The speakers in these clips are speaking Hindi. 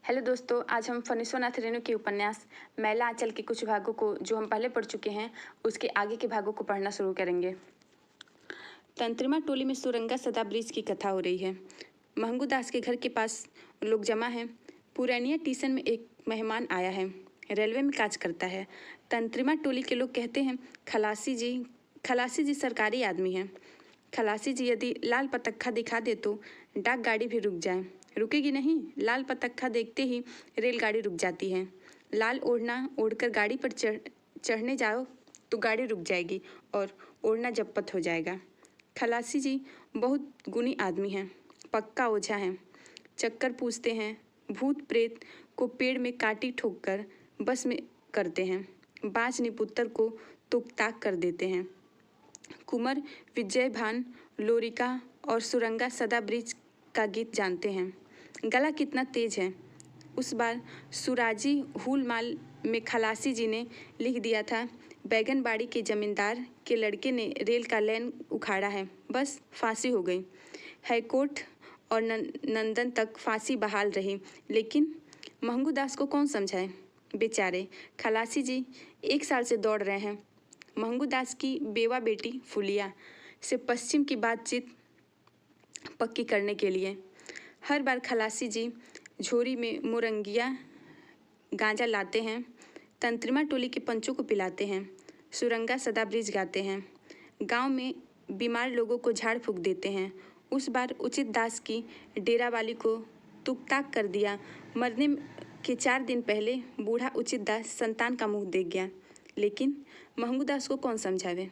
हेलो दोस्तों, आज हम फणीश्वरनाथ रेणु के उपन्यास मैला आंचल के कुछ भागों को जो हम पहले पढ़ चुके हैं उसके आगे के भागों को पढ़ना शुरू करेंगे। तंत्रिमा टोली में सुरंगा सदा ब्रिज की कथा हो रही है। महंगू दास के घर के पास लोग जमा हैं। पुरानिया स्टेशन में एक मेहमान आया है, रेलवे में काज करता है। तंत्रिमा टोली के लोग कहते हैं खलासी जी सरकारी आदमी हैं। खलासी जी यदि लाल पतक्खा दिखा दे तो डाक गाड़ी भी रुक जाए। रुकेगी नहीं, लाल पतक्खा देखते ही रेलगाड़ी रुक जाती है। लाल ओढ़ना ओढ़कर गाड़ी पर चढ़ने जाओ तो गाड़ी रुक जाएगी और ओढ़ना जब्त हो जाएगा। खलासी जी बहुत गुणी आदमी हैं, पक्का ओझा हैं। चक्कर पूछते हैं, भूत प्रेत को पेड़ में काटी ठोक कर बस में करते हैं। बाज निपुत्तर को तुक ताक कर देते हैं। कुंवर विजय भान लोरिका और सुरंगा सदा ब्रिज का गीत जानते हैं। गला कितना तेज है। उस बार सुराजी हुलमाल में खलासी जी ने लिख दिया था, बैगनबाड़ी के जमींदार के लड़के ने रेल का लाइन उखाड़ा है, बस फांसी हो गई। हाईकोर्ट और नंदन तक फांसी बहाल रही, लेकिन महंगू दास को कौन समझाए। बेचारे खलासी जी 1 साल से दौड़ रहे हैं। महंगू दास की बेवा बेटी फुलिया से पश्चिम की बातचीत पक्की करने के लिए हर बार खलासी जी झोरी में मुरंगिया गांजा लाते हैं। तंत्रिमा टोली के पंचों को पिलाते हैं। सुरंगा सदा ब्रिज गाते हैं। गांव में बीमार लोगों को झाड़ फूंक देते हैं। उस बार उचित दास की डेरा वाली को तुकताक कर दिया। मरने के 4 दिन पहले बूढ़ा उचित दास संतान का मुंह देख गया, लेकिन महंगू दास को कौन समझावे।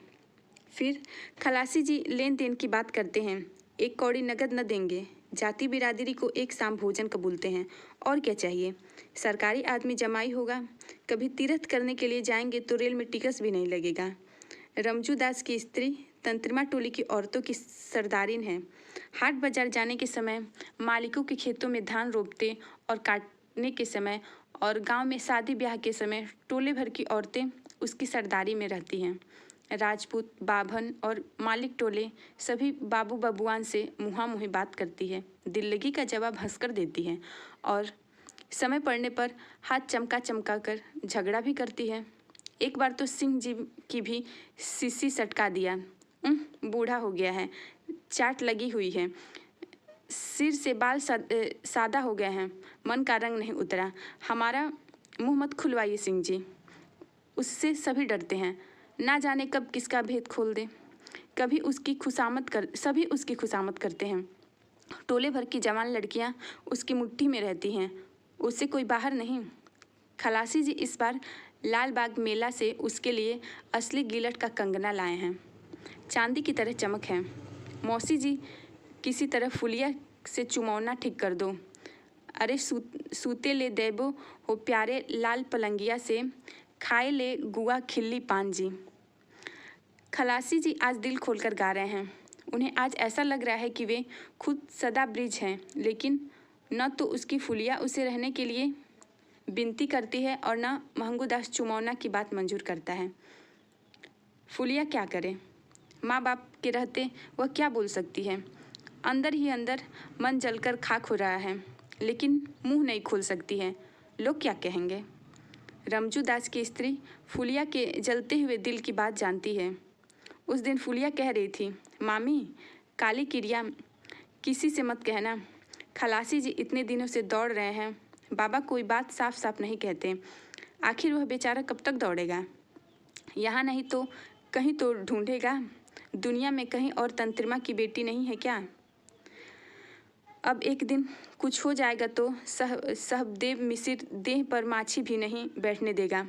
फिर खलासी जी लेन देन की बात करते हैं। 1 कौड़ी नगद न देंगे। जाति बिरादरी को एक शाम भोजन कबूलते हैं, और क्या चाहिए। सरकारी आदमी जमाई होगा। कभी तीर्थ करने के लिए जाएंगे तो रेल में टिकट भी नहीं लगेगा। रमजू दास की स्त्री तंत्रिमा टोली की औरतों की सरदारिन है। हाट बाजार जाने के समय, मालिकों के खेतों में धान रोपते और काटने के समय और गांव में शादी ब्याह के समय टोले भर की औरतें उसकी सरदारी में रहती हैं। राजपूत, बाभन और मालिक टोले सभी बाबू बबुआन से मुँहामुँही बात करती है। दिल लगी का जवाब हंसकर देती है और समय पड़ने पर हाथ चमका कर झगड़ा भी करती है। एक बार तो सिंह जी की भी सीसी सटका दिया। बूढ़ा हो गया है, चाट लगी हुई है, सिर से बाल सादा हो गए हैं, मन का रंग नहीं उतरा। हमारा मुंह मत खुलवाइए सिंह जी। उससे सभी डरते हैं, ना जाने कब किसका भेद खोल दे। सभी उसकी खुशामद करते हैं। टोले भर की जवान लड़कियां उसकी मुट्ठी में रहती हैं, उससे कोई बाहर नहीं। खलासी जी इस बार लाल बाग मेला से उसके लिए असली गिलट का कंगना लाए हैं, चांदी की तरह चमक है। मौसी जी किसी तरह फुलिया से चुमौना ठीक कर दो। अरे सूते ले देबो हो प्यारे लाल पलंगिया से, खाए ले गुआ खिल्ली पान जी। खलासी जी आज दिल खोलकर गा रहे हैं। उन्हें आज ऐसा लग रहा है कि वे खुद सदा ब्रिज हैं, लेकिन न तो उसकी फुलिया उसे रहने के लिए विनती करती है और न महंगू दास चुमौना की बात मंजूर करता है। फुलिया क्या करे, माँ बाप के रहते वह क्या बोल सकती है। अंदर ही अंदर मन जलकर खाक हो रहा है, लेकिन मुंह नहीं खोल सकती है। लोग क्या कहेंगे। रमजू दास की स्त्री फुलिया के जलते हुए दिल की बात जानती है। उस दिन फुलिया कह रही थी, मामी काली क्रिया किसी से मत कहना। खलासी जी इतने दिनों से दौड़ रहे हैं, बाबा कोई बात साफ साफ नहीं कहते। आखिर वह बेचारा कब तक दौड़ेगा। यहाँ नहीं तो कहीं तो ढूंढेगा। दुनिया में कहीं और तंत्रिमा की बेटी नहीं है क्या। अब एक दिन कुछ हो जाएगा तो सहबदेव मिसिर देह पर माछी भी नहीं बैठने देगा।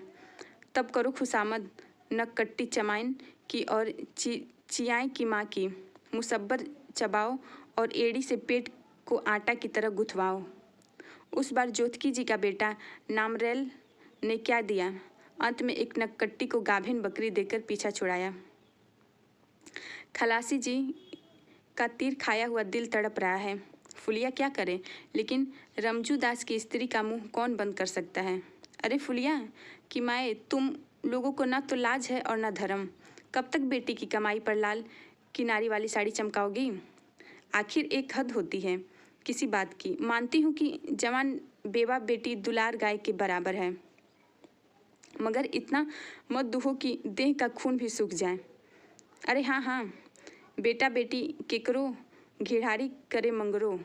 तब करो खुशामद, नककट्टी चमाइन की और चियाई की माँ की। मुसब्बर चबाओ और एड़ी से पेट को आटा की तरह गुथवाओ। उस बार जोतकी जी का बेटा नामरेल ने क्या दिया। अंत में एक नककट्टी को गाभिन बकरी देकर पीछा छुड़ाया। खलासी जी का तीर खाया हुआ दिल तड़प रहा है। फुलिया क्या करे, लेकिन रमजू दास की स्त्री का मुंह कौन बंद कर सकता है। अरे फुलिया कि माए, तुम लोगों को ना तो लाज है और ना धर्म। कब तक बेटी की कमाई पर लाल किनारी वाली साड़ी चमकाओगी। आखिर एक हद होती है किसी बात की। मानती हूँ कि जवान बेवा बेटी दुलार गाय के बराबर है, मगर इतना मत दुहो कि देह का खून भी सूख जाए। अरे हाँ हाँ, बेटा बेटी केकरो घिढ़ारी करे मंगरो,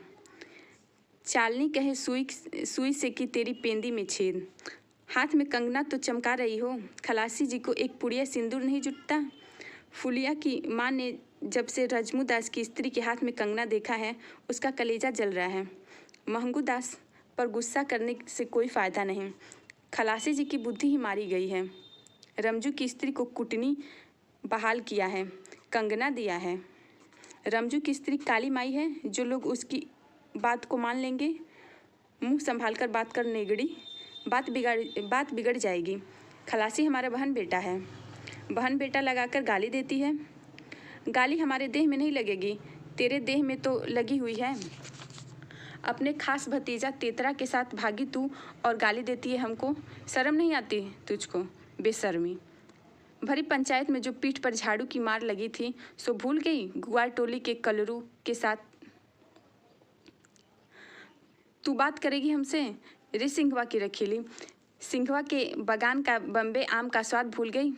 चालनी कहे सुई से कि तेरी पेंदी में छेद। हाथ में कंगना तो चमका रही हो, खलासी जी को एक पुड़िया सिंदूर नहीं जुटता। फुलिया की माँ ने जब से रजमू दास की स्त्री के हाथ में कंगना देखा है, उसका कलेजा जल रहा है। महंगू दास पर गुस्सा करने से कोई फ़ायदा नहीं, खलासी जी की बुद्धि ही मारी गई है। रमजू की स्त्री को कुटनी बहाल किया है, कंगना दिया है। रमजू की स्त्री काली माई है, जो लोग उसकी बात को मान लेंगे। मुंह संभाल कर बात कर नेगड़ी, बात बिगड़ जाएगी। खलासी हमारा बहन बेटा है, बहन बेटा लगाकर गाली देती है। गाली हमारे देह में नहीं लगेगी, तेरे देह में तो लगी हुई है। अपने खास भतीजा तेतरा के साथ भागी तू और गाली देती है हमको। शर्म नहीं आती तुझको? बेशर्मी भरी पंचायत में जो पीठ पर झाड़ू की मार लगी थी, सो भूल गई गुआर टोली के कलरू के साथ तू बात करेगी हमसे? रे सिंघवा की रखीली, सिंघवा के बगान का बम्बे आम का स्वाद भूल गई।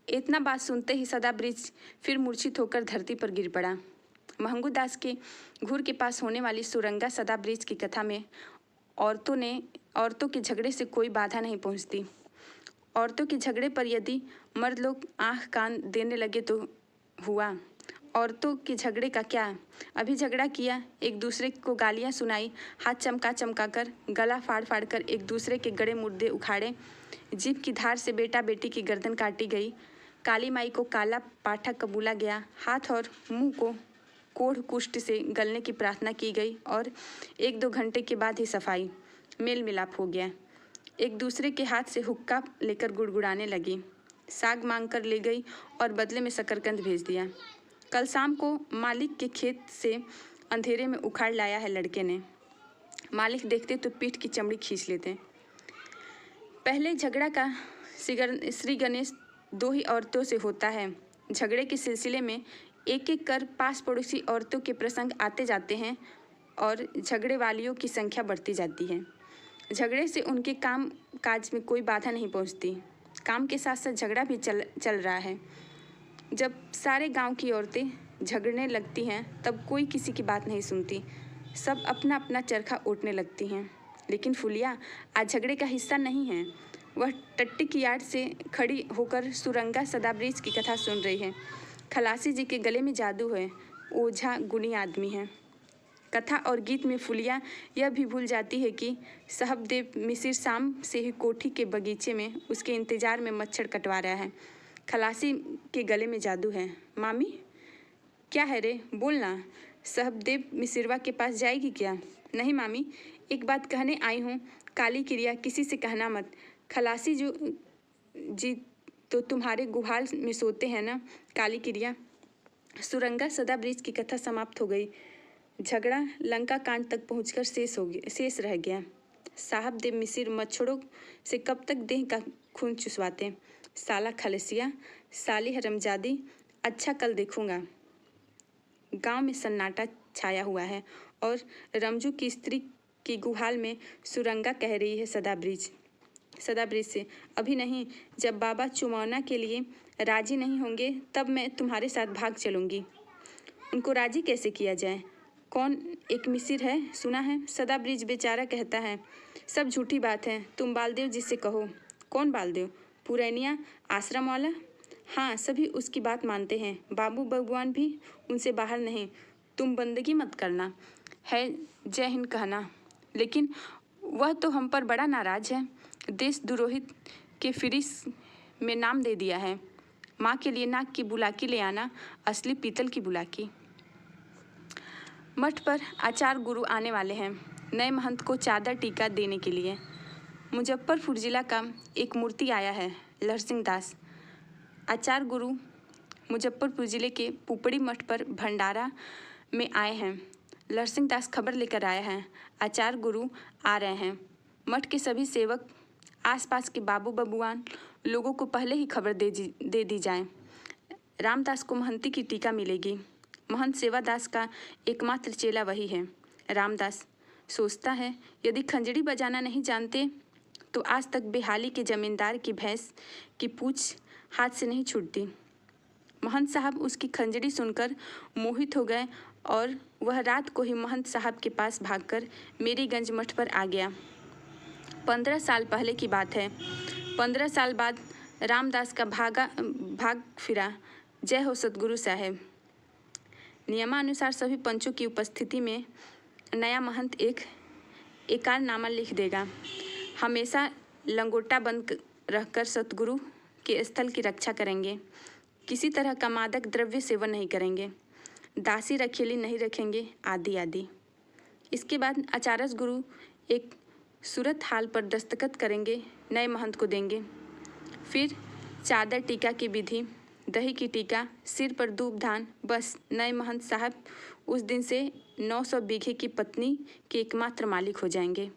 इतना बात सुनते ही सदाब्रिज फिर मूर्छित होकर धरती पर गिर पड़ा। महंगू दास के घूर के पास होने वाली सुरंगा सदाब्रिज की कथा में औरतों के झगड़े से कोई बाधा नहीं पहुंचती। औरतों के झगड़े पर यदि मर्द लोग आंख कान देने लगे तो हुआ। औरतों के झगड़े का क्या, अभी झगड़ा किया, एक दूसरे को गालियां सुनाई, हाथ चमका कर, गला फाड़ कर एक दूसरे के गड़े मुर्दे उखाड़े, जीभ की धार से बेटा बेटी की गर्दन काटी गई, काली माई को काला पाठा कबूला गया, हाथ और मुंह को कोढ़ कुष्ठ से गलने की प्रार्थना की गई और 1-2 घंटे के बाद ही सफाई मेल मिलाप हो गया। एक दूसरे के हाथ से हुक्का लेकर गुड़गुड़ाने लगी, साग मांग कर ले गई और बदले में शकरकंद भेज दिया। कल शाम को मालिक के खेत से अंधेरे में उखाड़ लाया है लड़के ने। मालिक देखते तो पीठ की चमड़ी खींच लेते। पहले झगड़ा का श्री गणेश 2 ही औरतों से होता है। झगड़े के सिलसिले में एक एक कर पास पड़ोसी औरतों के प्रसंग आते जाते हैं और झगड़े वालियों की संख्या बढ़ती जाती है। झगड़े से उनके काम काज में कोई बाधा नहीं पहुंचती। काम के साथ साथ झगड़ा भी चल रहा है। जब सारे गांव की औरतें झगड़ने लगती हैं तब कोई किसी की बात नहीं सुनती, सब अपना अपना चरखा ओटने लगती हैं। लेकिन फुलिया आज झगड़े का हिस्सा नहीं है। वह टट्टी की यार्ड से खड़ी होकर सुरंगा सदाब्रिज की कथा सुन रही है। खलासी जी के गले में जादू है, ओझा गुणी आदमी है। कथा और गीत में फुलिया यह भी भूल जाती है कि साहबदेव मिसिर शाम से ही कोठी के बगीचे में उसके इंतजार में मच्छर कटवा रहा है। खलासी के गले में जादू है। मामी क्या है रे, बोलना। साहबदेव मिसिरवा के पास जाएगी क्या? नहीं मामी, एक बात कहने आई हूँ, काली क्रिया किसी से कहना मत। खलासी जी तो तुम्हारे गुहाल में सोते हैं ना। काली क्रिया। सुरंगा सदाब्रिज की कथा समाप्त हो गई। झगड़ा लंका कांड तक पहुंचकर शेष रह गया। साहबदेव मिसिर मच्छरों से कब तक देह का खून चुसवाते। साला खलसिया, साली हरमजादी, अच्छा कल देखूंगा। गांव में सन्नाटा छाया हुआ है और रमजू की स्त्री की गुहाल में सुरंगा कह रही है सदाब्रिज से, अभी नहीं, जब बाबा चुमौना के लिए राजी नहीं होंगे तब मैं तुम्हारे साथ भाग चलूंगी। उनको राजी कैसे किया जाए? कौन एक मिसिर है, सुना है? सदाब्रिज बेचारा कहता है सब झूठी बात है, तुम बालदेव जी से कहो। कौन बालदेव? पुरैनिया आश्रम वाला? हाँ, सभी उसकी बात मानते हैं। बाबू भगवान भी उनसे बाहर नहीं। तुम बंदगी मत करना है, जय हिंद कहना। लेकिन वह तो हम पर बड़ा नाराज है। देश द्रोहित के फिरिस में नाम दे दिया है। माँ के लिए नाक की बुलाकी ले आना, असली पीतल की बुलाकी। मठ पर आचार्य गुरु आने वाले हैं, नए महंत को चादर टीका देने के लिए। मुजफ्फरपुर जिला का एक मूर्ति आया है, लहरसिंह दास। आचार्य गुरु मुजफ्फरपुर जिले के पुपड़ी मठ पर भंडारा में आए हैं। लहरसिंह दास खबर लेकर आया है, आचार्य गुरु आ रहे हैं। मठ के सभी सेवक, आसपास के बाबू बबुआन लोगों को पहले ही खबर दे दी जाए। रामदास को महंती की टीका मिलेगी। महंत सेवादास का एकमात्र चेला वही है। रामदास सोचता है यदि खंजड़ी बजाना नहीं जानते तो आज तक बेहाली के जमींदार की भैंस की पूंछ हाथ से नहीं छूटती। महंत साहब उसकी खंजड़ी सुनकर मोहित हो गए और वह रात को ही महंत साहब के पास भागकर मेरीगंज मठ पर आ गया। 15 साल पहले की बात है। 15 साल बाद रामदास का भाग फिरा। जय हो सतगुरु साहेब। नियमानुसार सभी पंचों की उपस्थिति में नया महंत एक एकारनामा लिख देगा। हमेशा लंगोटा बंद रहकर सतगुरु के स्थल की रक्षा करेंगे। किसी तरह का मादक द्रव्य सेवन नहीं करेंगे। दासी रखेली नहीं रखेंगे, आदि आदि। इसके बाद आचार्य गुरु एक सूरत हाल पर दस्तखत करेंगे, नए महंत को देंगे। फिर चादर टीका की विधि, दही की टीका, सिर पर दूब धान, बस नए महंत साहब उस दिन से 900 बीघे की पत्नी के एकमात्र मालिक हो जाएंगे।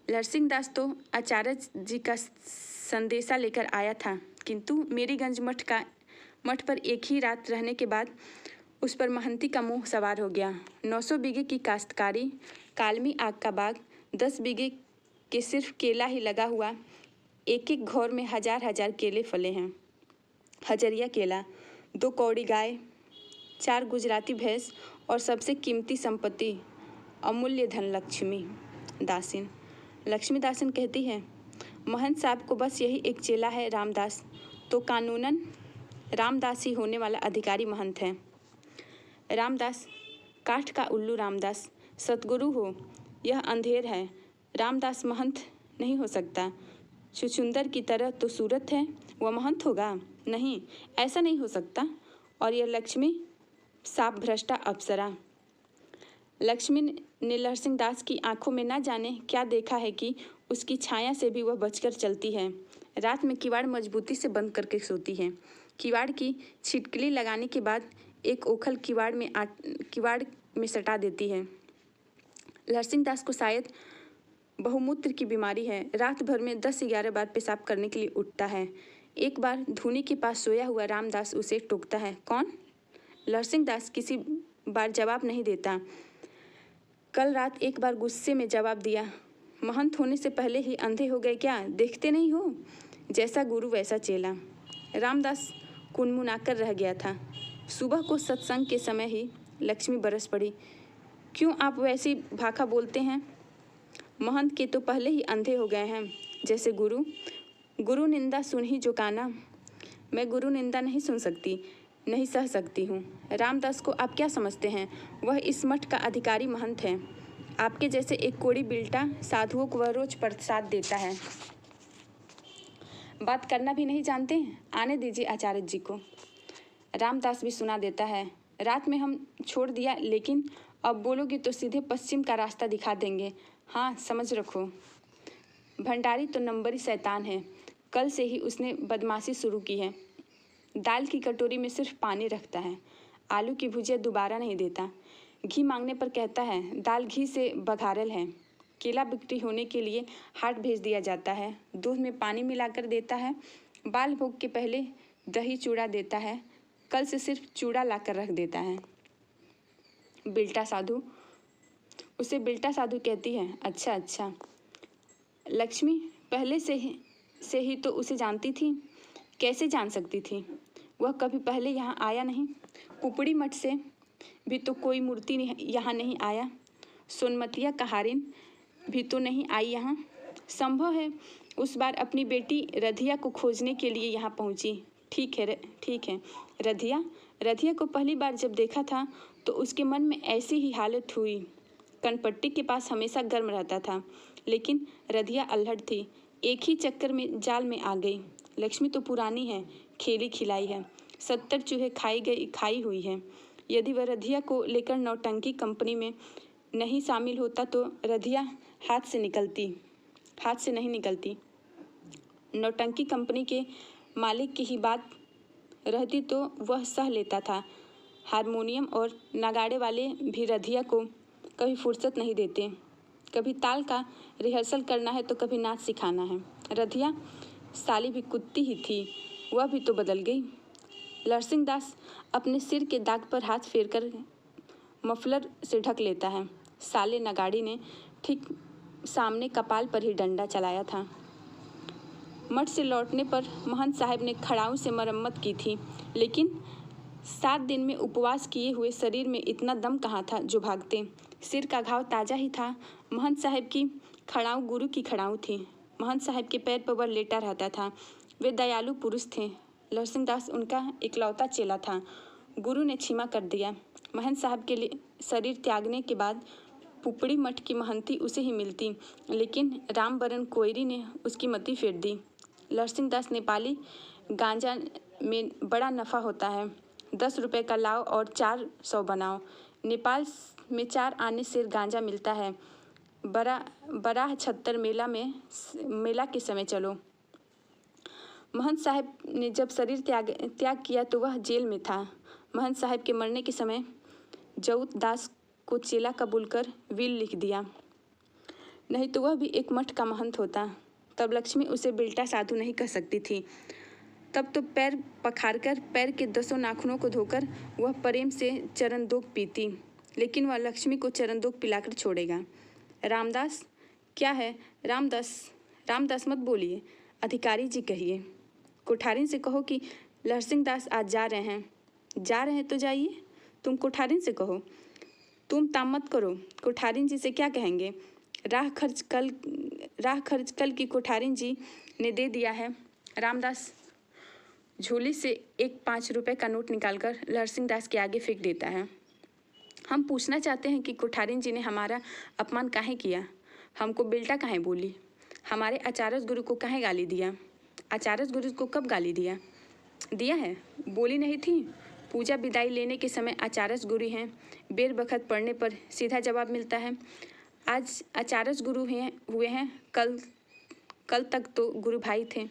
लरसिंह दास तो आचार्य जी का संदेशा लेकर आया था, किंतु मेरीगंज मठ पर एक ही रात रहने के बाद उस पर महंती का मोह सवार हो गया। 900 बीघे की काश्तकारी, कालमी आग का बाग, 10 बीघे के सिर्फ केला ही लगा हुआ, एक एक घौर में हजार हजार केले फले हैं। हजरिया केला, 2 कौड़ी गाय, 4 गुजराती भैंस और सबसे कीमती संपत्ति अमूल्य धन लक्ष्मी दासिन। लक्ष्मी दासिन कहती है, महंत साहब को बस यही एक चेला है रामदास, तो कानूनन रामदास ही होने वाला अधिकारी महंत है। रामदास, काठ का उल्लू रामदास, सतगुरु हो यह अंधेर है। रामदास महंत नहीं हो सकता। छुछुंदर की तरह तो सूरत है, वह महंत होगा? नहीं, ऐसा नहीं हो सकता। और यह लक्ष्मी साफ भ्रष्टा अप्सरा। लक्ष्मी ने लरसिंह दास की आंखों में न जाने क्या देखा है कि उसकी छाया से भी वह बचकर चलती है। रात में किवाड़ मजबूती से बंद करके सोती है। किवाड़ की छिटकली लगाने के बाद एक ओखल किवाड़ में सटा देती है। लरसिंह दास को शायद बहुमूत्र की बीमारी है। रात भर में 10-11 बार पेशाब करने के लिए उठता है। एक बार धूनी के पास सोया हुआ रामदास उसे टोकता है, कौन? लरसिंह दास किसी बार जवाब नहीं देता। कल रात एक बार गुस्से में जवाब दिया, महंत होने से पहले ही अंधे हो गए क्या? देखते नहीं हो? जैसा गुरु वैसा चेला। रामदास कुनमुनाकर रह गया था। सुबह को सत्संग के समय ही लक्ष्मी बरस पड़ी, क्यों आप वैसी भाखा बोलते हैं? महंत के तो पहले ही अंधे हो गए हैं, जैसे गुरु निंदा सुन ही जो काना। मैं गुरु निंदा नहीं सुन सकती, नहीं सह सकती हूँ। रामदास को आप क्या समझते हैं? वह इस मठ का अधिकारी महंत है। आपके जैसे एक कोड़ी बिल्टा साधुओं को वह रोज प्रसाद देता है। बात करना भी नहीं जानते? आने दीजिए आचार्य जी को। रामदास भी सुना देता है, रात में हम छोड़ दिया, लेकिन अब बोलोगे तो सीधे पश्चिम का रास्ता दिखा देंगे। हाँ, समझ रखो। भंडारी तो नंबरी शैतान है। कल से ही उसने बदमाशी शुरू की है। दाल की कटोरी में सिर्फ पानी रखता है, आलू की भुजिया दोबारा नहीं देता। घी मांगने पर कहता है दाल घी से बघारल है। केला बिक्री होने के लिए हाट भेज दिया जाता है। दूध में पानी मिलाकर देता है। बाल भोग के पहले दही चूड़ा देता है। कल से सिर्फ चूड़ा लाकर रख देता है। बिल्टा साधु, उसे बिल्टा साधु कहती है। अच्छा अच्छा। लक्ष्मी पहले से ही तो उसे जानती थी। कैसे जान सकती थी? वह कभी पहले यहाँ आया नहीं। पुपड़ी मठ से भी तो कोई मूर्ति यहाँ नहीं आया। सोनमतिया कहारिन भी तो नहीं आई यहाँ। संभव है उस बार अपनी बेटी रधिया को खोजने के लिए यहाँ पहुँची। ठीक है। रधिया को पहली बार जब देखा था तो उसके मन में ऐसी ही हालत हुई। कनपट्टी के पास हमेशा गर्म रहता था, लेकिन रधिया अल्हड़ थी। एक ही चक्कर में जाल में आ गई। लक्ष्मी तो पुरानी है, खेली खिलाई है। 70 चूहे खाई हुई है। यदि वह रधिया को लेकर नौटंकी कंपनी में नहीं शामिल होता तो रधिया हाथ से नहीं निकलती। नौटंकी कंपनी के मालिक की ही बात रहती तो वह सह लेता था। हारमोनियम और नगाड़े वाले भी रधिया को कभी फुर्सत नहीं देते। कभी ताल का रिहर्सल करना है तो कभी नाच सिखाना है। रधिया साली भी कुत्ती ही थी, वह भी तो बदल गई। लरसिंह दास अपने सिर के दाग पर हाथ फेरकर मफलर से ढक लेता है। साले नगाड़ी ने ठीक सामने कपाल पर ही डंडा चलाया था। मठ से लौटने पर महंत साहब ने खड़ाऊ से मरम्मत की थी, लेकिन 7 दिन में उपवास किए हुए शरीर में इतना दम कहाँ था जो भागते। सिर का घाव ताज़ा ही था। महंत साहब की खड़ाऊ गुरु की खड़ाऊ थी। महंत साहब के पैर पर वह लेटा रहता था। वे दयालु पुरुष थे। लहरसिंह दास उनका इकलौता चेला था। गुरु ने क्षमा कर दिया। महंत साहब के लिए शरीर त्यागने के बाद पुपड़ी मठ की महंती उसे ही मिलती, लेकिन रामबरन कोयरी ने उसकी मति फेर दी। लहरसिंह दास नेपाली गांजा में बड़ा नफ़ा होता है। 10 रुपये का लाओ और 400 बनाओ। नेपाल में 4 आने से गांजा मिलता है। बराह 76 मेला के समय चलो। महंत साहब ने जब शरीर त्याग किया तो वह जेल में था। महंत साहब के मरने के समय जऊत दास को चेला कबूल कर विल लिख दिया, नहीं तो वह भी एक मठ का महंत होता। तब लक्ष्मी उसे बेल्टा साधु नहीं कह सकती थी। तब तो पैर पखारकर पैर के 10 नाखूनों को धोकर वह प्रेम से चरणदोग पीती, लेकिन वह लक्ष्मी को चरणदोग पिलाकर छोड़ेगा। रामदास क्या है? रामदास मत बोलिए, अधिकारी जी कहिए। कोठारिन से कहो कि लहरसिंह दास आज जा रहे हैं। जा रहे हैं तो जाइए, तुम कोठारिन से कहो। तुम ताम मत करो, कोठारिन जी से क्या कहेंगे? राह खर्च कल की कोठारिन जी ने दे दिया है। रामदास झोली से एक 5 रुपये का नोट निकालकर लहरसिंह दास के आगे फेंक देता है। हम पूछना चाहते हैं कि कोठारिन जी ने हमारा अपमान काहे किया? हमको बेल्टा काहे बोली? हमारे आचार्य गुरु को काहे गाली दिया? आचार्य गुरु को कब गाली दिया है? बोली नहीं थी? पूजा विदाई लेने के समय आचार्य गुरु हैं, बेर बखत पढ़ने पर सीधा जवाब मिलता है। आज आचार्य गुरु हुए हैं, कल तक तो गुरु भाई थे।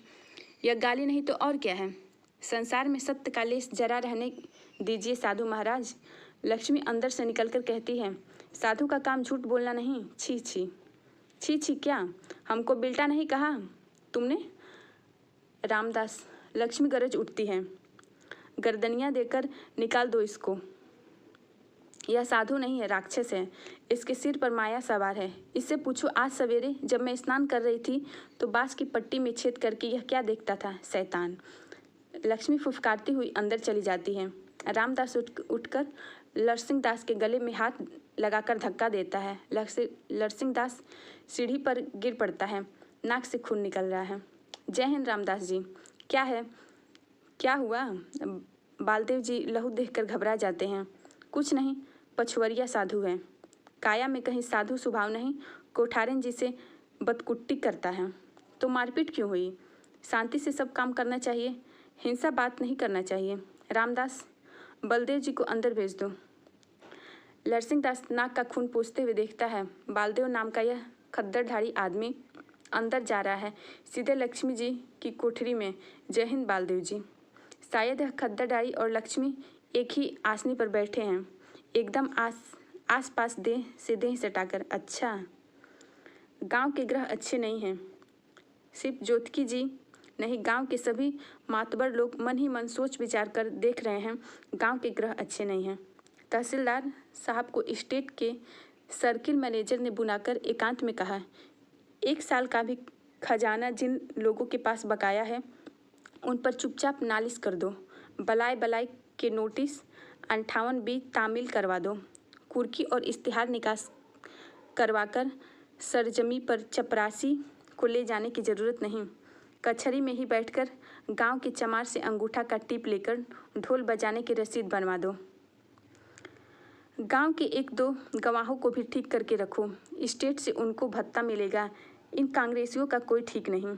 यह गाली नहीं तो और क्या है? संसार में सत्य का लेस जरा रहने दीजिए साधु महाराज। लक्ष्मी अंदर से निकलकर कहती है, साधु का काम झूठ बोलना नहीं। छी छी छी छी, क्या हमको बेल्टा नहीं कहा तुमने? रामदास, लक्ष्मी गरज उठती है, गर्दनियाँ देकर निकाल दो इसको। यह साधु नहीं है, राक्षस है। इसके सिर पर माया सवार है। इससे पूछो आज सवेरे जब मैं स्नान कर रही थी तो बाँस की पट्टी में छेद करके यह क्या देखता था? शैतान। लक्ष्मी फुफकारती हुई अंदर चली जाती है। रामदास उठकर लहरसिंह दास के गले में हाथ लगाकर धक्का देता है। लहरसिंह दास सीढ़ी पर गिर पड़ता है। नाक से खून निकल रहा है। जय हिंद रामदास जी। क्या है? क्या हुआ? बालदेव जी लहू देखकर घबरा जाते हैं। कुछ नहीं, पछुवरिया साधु है। काया में कहीं साधु स्वभाव नहीं, कोठारिन जी से बदकुट्टी करता है। तो मारपीट क्यों हुई? शांति से सब काम करना चाहिए, हिंसा बात नहीं करना चाहिए। रामदास, बलदेव जी को अंदर भेज दो। लहरसिंह दास नाक का खून पोंछते हुए देखता है। बालदेव नाम का यह खद्दरधारी आदमी अंदर जा रहा है, सीधे लक्ष्मी जी की कोठरी में। जय हिंद बालदेव जी। शायद यह खद्दरधारी और लक्ष्मी एक ही आसनी पर बैठे हैं, एकदम आस पास देह से देह सटाकर। अच्छा, गांव के ग्रह अच्छे नहीं हैं। सिर्फ ज्योतिकी जी नहीं, गांव के सभी मातबर लोग मन ही मन सोच विचार कर देख रहे हैं, गांव के ग्रह अच्छे नहीं हैं। तहसीलदार साहब को स्टेट के सर्किल मैनेजर ने बुलाकर एकांत में कहा, 1 साल का भी खजाना जिन लोगों के पास बकाया है उन पर चुपचाप नालिश कर दो। बलाय के नोटिस 58B तामील करवा दो। कुर्की और इश्तिहार निकास करवाकर सरजमी पर चपरासी को ले जाने की ज़रूरत नहीं। कचहरी में ही बैठकर गांव के चमार से अंगूठा का टिप लेकर ढोल बजाने की रसीद बनवा दो। गांव के 1-2 गवाहों को भी ठीक करके रखो। स्टेट से उनको भत्ता मिलेगा। इन कांग्रेसियों का कोई ठीक नहीं।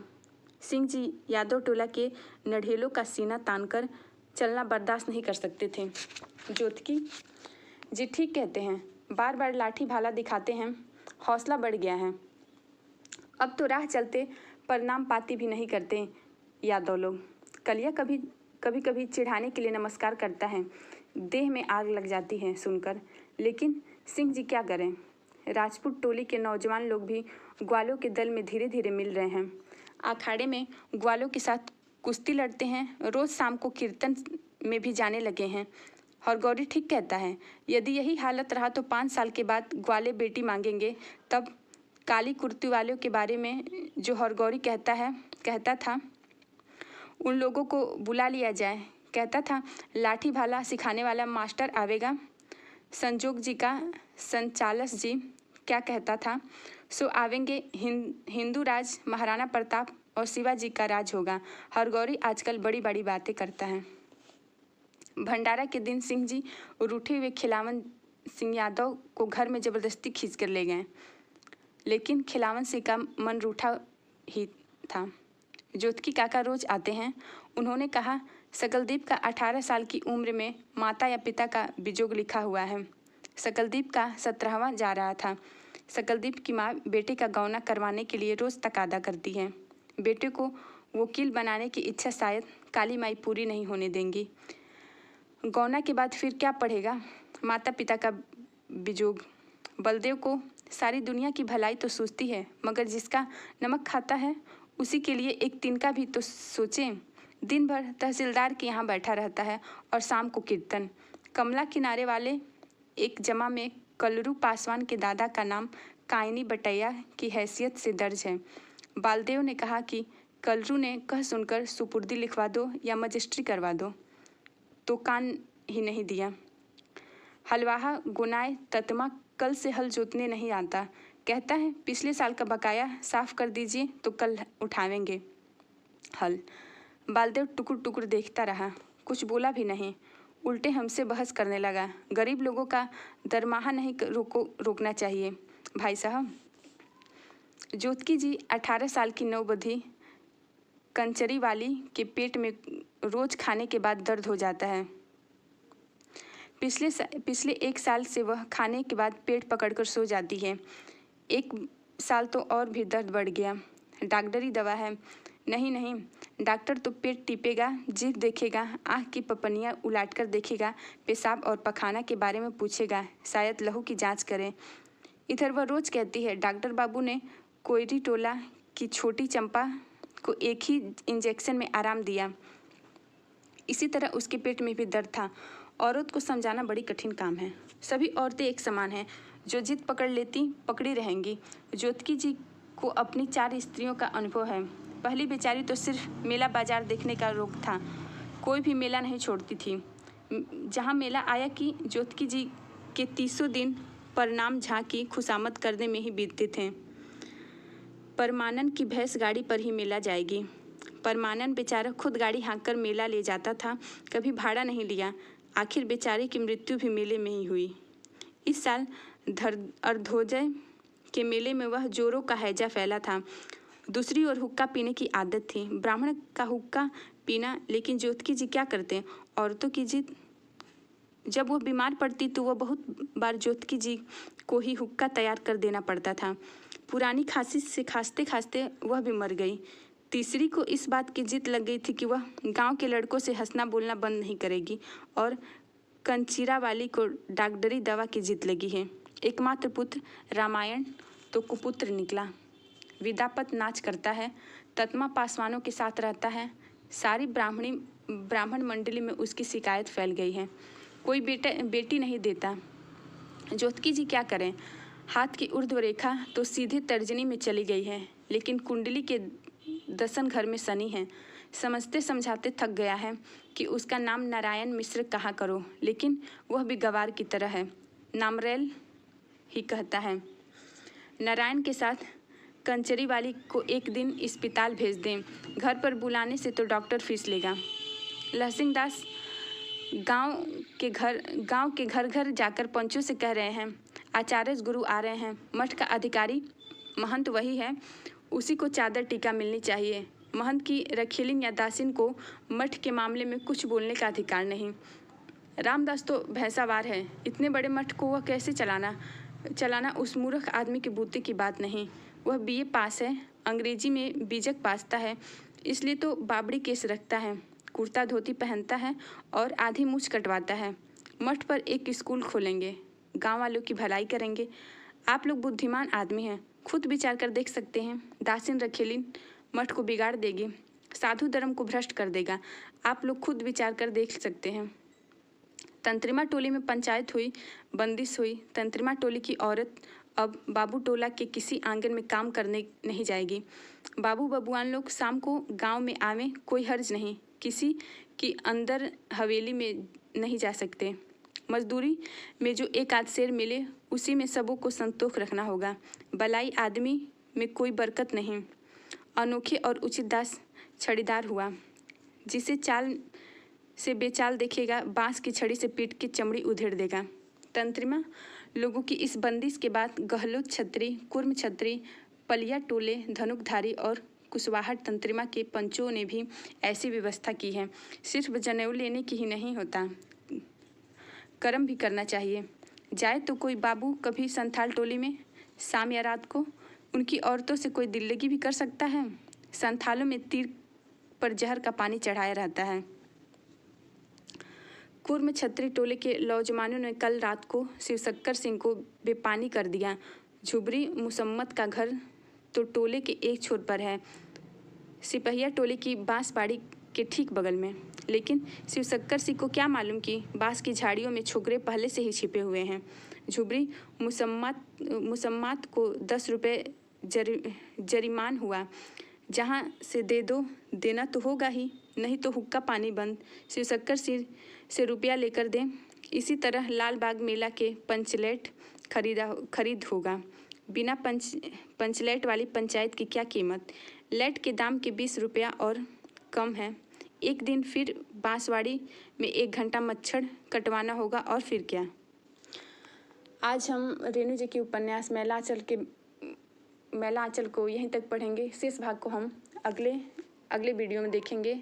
सिंह जी यादव टोला के नढ़ेलों का सीना तानकर चलना बर्दाश्त नहीं कर सकते थे। ज्योतिकी जी ठीक कहते हैं, बार बार लाठी भाला दिखाते हैं, हौसला बढ़ गया है। अब तो राह चलते प्रणाम पाती भी नहीं करते यादव लोग। कलिया कभी चिढ़ाने के लिए नमस्कार करता है, देह में आग लग जाती है सुनकर। लेकिन सिंह जी क्या करें? राजपूत टोली के नौजवान लोग भी ग्वालों के दल में धीरे धीरे मिल रहे हैं। अखाड़े में ग्वालों के साथ कुश्ती लड़ते हैं। रोज़ शाम को कीर्तन में भी जाने लगे हैं। हरगौरी ठीक कहता है, यदि यही हालत रहा तो 5 साल के बाद ग्वाले बेटी मांगेंगे। तब काली कुर्ती वालों के बारे में जो हरगौरी कहता था उन लोगों को बुला लिया जाए। कहता था लाठी भाला सिखाने वाला मास्टर आवेगा। संजोग जी का संचालक जी क्या कहता था, सो आवेंगे। हिंदू राज महाराणा प्रताप और शिवाजी का राज होगा। हरगौरी आजकल बड़ी बड़ी बातें करता है। भंडारा के दिन सिंह जी रूठे हुए खिलावन सिंह यादव को घर में जबरदस्ती खींच कर ले गए, लेकिन खिलावन सिंह का मन रूठा ही था। जोतकी काका रोज आते हैं। उन्होंने कहा सकलदीप का 18 साल की उम्र में माता या पिता का विजोग लिखा हुआ है। सकलदीप का 17वां जा रहा था। सकलदीप की माँ बेटे का गौना करवाने के लिए रोज तकादा करती है। बेटे को वकील बनाने की इच्छा शायद काली माई पूरी नहीं होने देंगी। गौना के बाद फिर क्या पढ़ेगा? माता पिता का विजोग। बलदेव को सारी दुनिया की भलाई तो सोचती है, मगर जिसका नमक खाता है उसी के लिए एक तिनका भी तो सोचें। दिन भर तहसीलदार के यहाँ बैठा रहता है और शाम को कीर्तन। कमला किनारे वाले एक जमा में कलरू पासवान के दादा का नाम कायनी बटैया की हैसियत से दर्ज है। बालदेव ने कहा कि कलरू ने कह सुनकर सुपुर्दी लिखवा दो या मजिस्ट्री करवा दो, तो कान ही नहीं दिया। हलवाहा गुनाय ततमा कल से हल जोतने नहीं आता। कहता है पिछले साल का बकाया साफ कर दीजिए तो कल उठावेंगे हल। बालदेव टुकुर टुकुर देखता रहा, कुछ बोला भी नहीं। उल्टे हमसे बहस करने लगा। गरीब लोगों का दरमाहा नहीं रोकना चाहिए भाई साहब। जोतकी जी 18 साल की नौबधी कंचरी वाली के पेट में रोज खाने के बाद दर्द हो जाता है। पिछले 1 साल से वह खाने के बाद पेट पकड़कर सो जाती है। 1 साल तो और भी दर्द बढ़ गया। डॉक्टरी दवा है। नहीं, डॉक्टर तो पेट टीपेगा, जीभ देखेगा, आँख की पपनियाँ उलाटकर देखेगा, पेशाब और पखाना के बारे में पूछेगा, शायद लहू की जांच करें। इधर वह रोज कहती है डॉक्टर बाबू ने कोयरी टोला की छोटी चंपा को एक ही इंजेक्शन में आराम दिया। इसी तरह उसके पेट में भी दर्द था। औरत को समझाना बड़ी कठिन काम है। सभी औरतें एक समान हैं, जो जिद पकड़ लेती पकड़ी रहेंगी। जोतकी जी को अपनी 4 स्त्रियों का अनुभव है। पहली बेचारी तो सिर्फ मेला बाजार देखने का रोग था, कोई भी मेला नहीं छोड़ती थी। जहाँ मेला आया कि जोतकी जी के 30 दिन परनाम झांकी खुशामद करने में ही बीतते थे। परमानन की भैंस गाड़ी पर ही मेला जाएगी। परमानन बेचारा खुद गाड़ी हाँक कर मेला ले जाता था, कभी भाड़ा नहीं लिया। आखिर बेचारे की मृत्यु भी मेले में ही हुई। इस साल अर्धोजय के मेले में वह जोरों का हैजा फैला था। दूसरी ओर हुक्का पीने की आदत थी, ब्राह्मण का हुक्का पीना। लेकिन जोतकी जी क्या करते, औरतों की जिद। जब वह बीमार पड़ती तो वह बहुत बार जोतकी जी को ही हुक्का तैयार कर देना पड़ता था। पुरानी खांसी से खांसते खांसते वह भी मर गई। तीसरी को इस बात की जिद लग गई थी कि वह गांव के लड़कों से हंसना बोलना बंद नहीं करेगी, और कंचीरा वाली को डॉक्टरी दवा की जिद लगी है। एकमात्र पुत्र रामायण तो कुपुत्र निकला। विदापत नाच करता है, ततमा पासवानों के साथ रहता है। सारी ब्राह्मण मंडली में उसकी शिकायत फैल गई है। कोई बेटी नहीं देता। जोतकी जी क्या करें? हाथ की ऊर्ध्व रेखा तो सीधे तर्जनी में चली गई है, लेकिन कुंडली के दसन घर में शनि है। समझते समझाते थक गया है कि उसका नाम नारायण मिश्र कहा करो, लेकिन वह भी गवार की तरह है, नामरेल ही कहता है। नारायण के साथ कंचरी वाली को एक दिन अस्पताल भेज दें। घर पर बुलाने से तो डॉक्टर फीस लेगा। लहसिंग दास गांव के घर घर जाकर पंचों से कह रहे हैं आचार्य गुरु आ रहे हैं। मठ का अधिकारी महंत वही है, उसी को चादर टीका मिलनी चाहिए। महंत की रखेलिन या दासिन को मठ के मामले में कुछ बोलने का अधिकार नहीं। रामदास तो भैंसावार है, इतने बड़े मठ को वह कैसे चलाना उस मूर्ख आदमी के बूते की बात नहीं। वह BA पास है, अंग्रेजी में बीजक पासता है, इसलिए तो बाबड़ी केस रखता है, कुर्ता धोती पहनता है और आधी मूछ कटवाता है। मठ पर एक स्कूल खोलेंगे, गांव वालों की भलाई करेंगे। आप लोग बुद्धिमान आदमी हैं, खुद विचार कर देख सकते हैं। दासिन रखेलिन मठ को बिगाड़ देगी, साधु धर्म को भ्रष्ट कर देगा। आप लोग खुद विचार कर देख सकते हैं। तंत्रिमा टोली में पंचायत हुई, बंदिश हुई। तंत्रिमा टोली की औरत अब बाबू टोला के किसी आंगन में काम करने नहीं जाएगी। बाबू बबुआन लोग शाम को गांव में आवे, कोई हर्ज नहीं। किसी की अंदर हवेली में नहीं जा सकते। मजदूरी में जो एक आध शेर मिले उसी में सबों को संतोष रखना होगा। बलाई आदमी में कोई बरकत नहीं। अनोखे और उचित दास छड़ीदार हुआ, जिसे चाल से बेचाल देखेगा बांस की छड़ी से पीट के चमड़ी उधेड़ देगा। तंत्रिमा लोगों की इस बंदिश के बाद गहलोत छत्री, कुर्म छत्री, पलिया टोले, धनुकधारी और कुशवाहट तंत्रिमा के पंचों ने भी ऐसी व्यवस्था की है। सिर्फ जनेऊ लेने की ही नहीं होता, कर्म भी करना चाहिए। जाए तो कोई बाबू कभी संथाल टोली में शाम या रात को उनकी औरतों से कोई दिल्लगी भी कर सकता है। संथालों में तीर पर जहर का पानी चढ़ाया रहता है। कुर्म छत्री टोले के नौजवानों ने कल रात को शिवशंकर सिंह को बेपानी कर दिया। झुबरी मुसम्मत का घर तो टोले के एक छोर पर है, सिपहिया टोले की बांसबाड़ी के ठीक बगल में। लेकिन शिवशंकर सिंह को क्या मालूम कि बांस की झाड़ियों में छोकरे पहले से ही छिपे हुए हैं। झुबरी मुसम्मत को 10 रुपये जरिमान हुआ। जहाँ से दे दो, देना तो होगा ही, नहीं तो हुक्का पानी बंद। शिवशंकर सिंह से रुपया लेकर दें। इसी तरह लालबाग मेला के पंचलेट खरीद होगा। बिना पंचलेट वाली पंचायत की क्या कीमत। लेट के दाम के 20 रुपया और कम है। एक दिन फिर बांसवाड़ी में 1 घंटा मच्छर कटवाना होगा और फिर क्या। आज हम रेणु जी के उपन्यास मैला आंचल को यहीं तक पढ़ेंगे। शेष भाग को हम अगले वीडियो में देखेंगे।